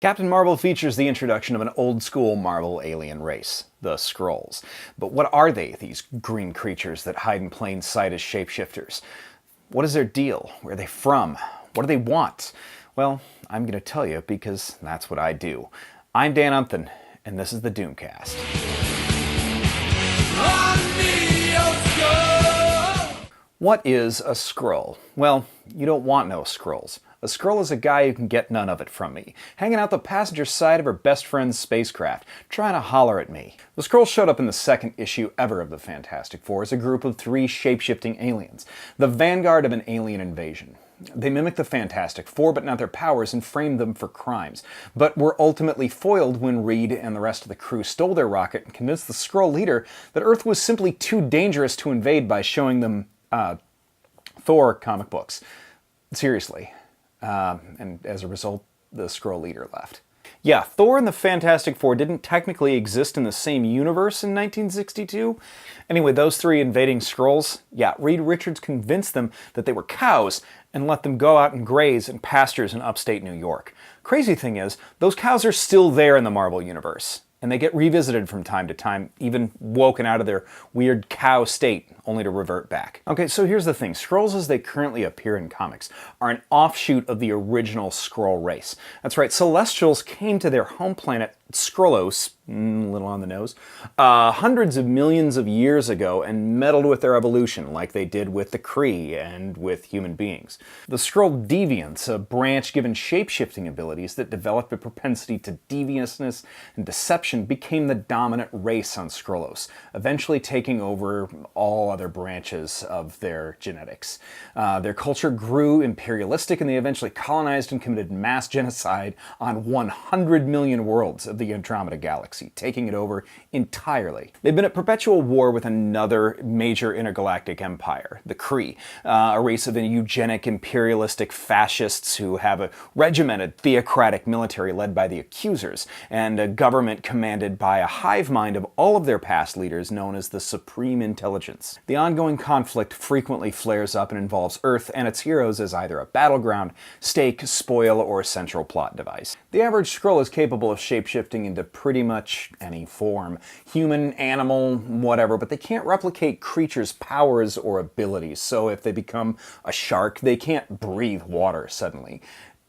Captain Marvel features the introduction of an old-school Marvel alien race, the Skrulls. But what are they, these green creatures that hide in plain sight as shapeshifters? What is their deal? Where are they from? What do they want? Well, I'm going to tell you because that's what I do. I'm Dan Umpton, and this is the Doomcast. What is a Skrull? Well, you don't want no Skrulls. A Skrull is a guy who can get none of it from me, hanging out the passenger side of her best friend's spacecraft, trying to holler at me. The Skrulls showed up in the second issue ever of the Fantastic Four as a group of 3 shape-shifting aliens, the vanguard of an alien invasion. They mimicked the Fantastic Four, but not their powers, and framed them for crimes, but were ultimately foiled when Reed and the rest of the crew stole their rocket and convinced the Skrull leader that Earth was simply too dangerous to invade by showing them, Thor comic books. Seriously. And as a result, the Skrull leader left. Yeah, Thor and the Fantastic Four didn't technically exist in the same universe in 1962. Anyway, those 3 invading Skrulls, yeah, Reed Richards convinced them that they were cows and let them go out and graze in pastures in upstate New York. Crazy thing is, those cows are still there in the Marvel Universe, and they get revisited from time to time, even woken out of their weird cow state, only to revert back. Okay, so here's the thing. Skrulls as they currently appear in comics are an offshoot of the original Skrull race. That's right, Celestials came to their home planet, Skrullos, a little on the nose, hundreds of millions of years ago and meddled with their evolution like they did with the Kree and with human beings. The Skrull deviants, a branch given shape-shifting abilities that developed a propensity to deviousness and deception, became the dominant race on Skrullos, eventually taking over all other branches of their genetics. Their culture grew imperialistic, and they eventually colonized and committed mass genocide on 100 million worlds of the Andromeda Galaxy, taking it over entirely. They've been at perpetual war with another major intergalactic empire, the Kree, a race of eugenic, imperialistic fascists who have a regimented, theocratic military led by the Accusers, and a government commanded by a hive mind of all of their past leaders known as the Supreme Intelligence. The ongoing conflict frequently flares up and involves Earth and its heroes as either a battleground, stake, spoil, or central plot device. The average Skrull is capable of shapeshifting into pretty much any form. Human, animal, whatever, but they can't replicate creatures' powers or abilities, so if they become a shark, they can't breathe water suddenly.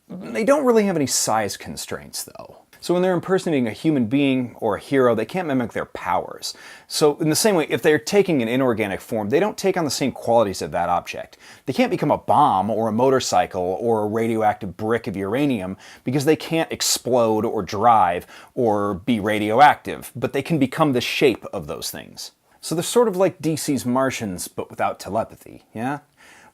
They don't really have any size constraints, though. So when they're impersonating a human being or a hero, they can't mimic their powers. So in the same way, if they're taking an inorganic form, they don't take on the same qualities of that object. They can't become a bomb or a motorcycle or a radioactive brick of uranium because they can't explode or drive or be radioactive, but they can become the shape of those things. So they're sort of like DC's Martians, but without telepathy, yeah?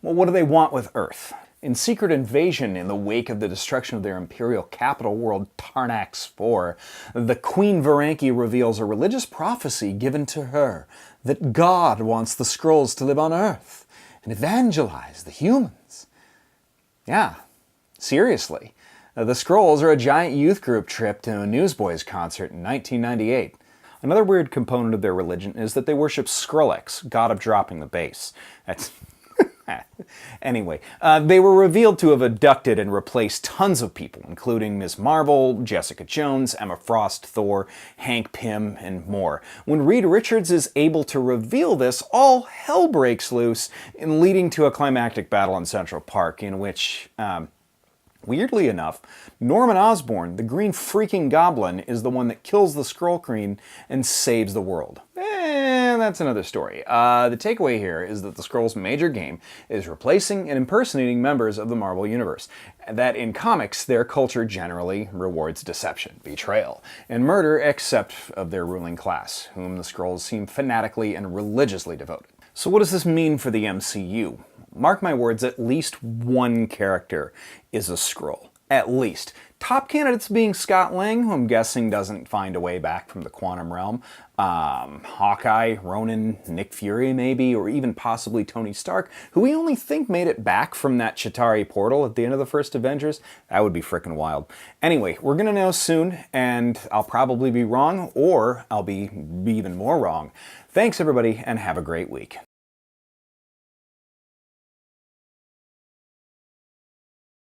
Well, what do they want with Earth? In Secret Invasion, in the wake of the destruction of their imperial capital world, Tarnax 4, the Queen Varanki reveals a religious prophecy given to her that God wants the Skrulls to live on Earth and evangelize the humans. Yeah, seriously. The Skrulls are a giant youth group trip to a Newsboys concert in 1998. Another weird component of their religion is that they worship Skrillex, god of dropping the bass. That's... Anyway, they were revealed to have abducted and replaced tons of people, including Ms. Marvel, Jessica Jones, Emma Frost, Thor, Hank Pym, and more. When Reed Richards is able to reveal this, all hell breaks loose, leading to a climactic battle in Central Park in which, weirdly enough, Norman Osborn, the green freaking goblin, is the one that kills the Skrull Queen and saves the world. That's another story. The takeaway here is that the Skrulls' major game is replacing and impersonating members of the Marvel Universe. That in comics, their culture generally rewards deception, betrayal, and murder except of their ruling class, whom the Skrulls seem fanatically and religiously devoted. So what does this mean for the MCU? Mark my words, at least one character is a Skrull. At least. Top candidates being Scott Lang, who I'm guessing doesn't find a way back from the quantum realm, Hawkeye, Ronan, Nick Fury maybe, or even possibly Tony Stark, who we only think made it back from that Chitauri portal at the end of the first Avengers. That would be frickin' wild. Anyway, we're gonna know soon, and I'll probably be wrong, or I'll be even more wrong. Thanks everybody, and have a great week.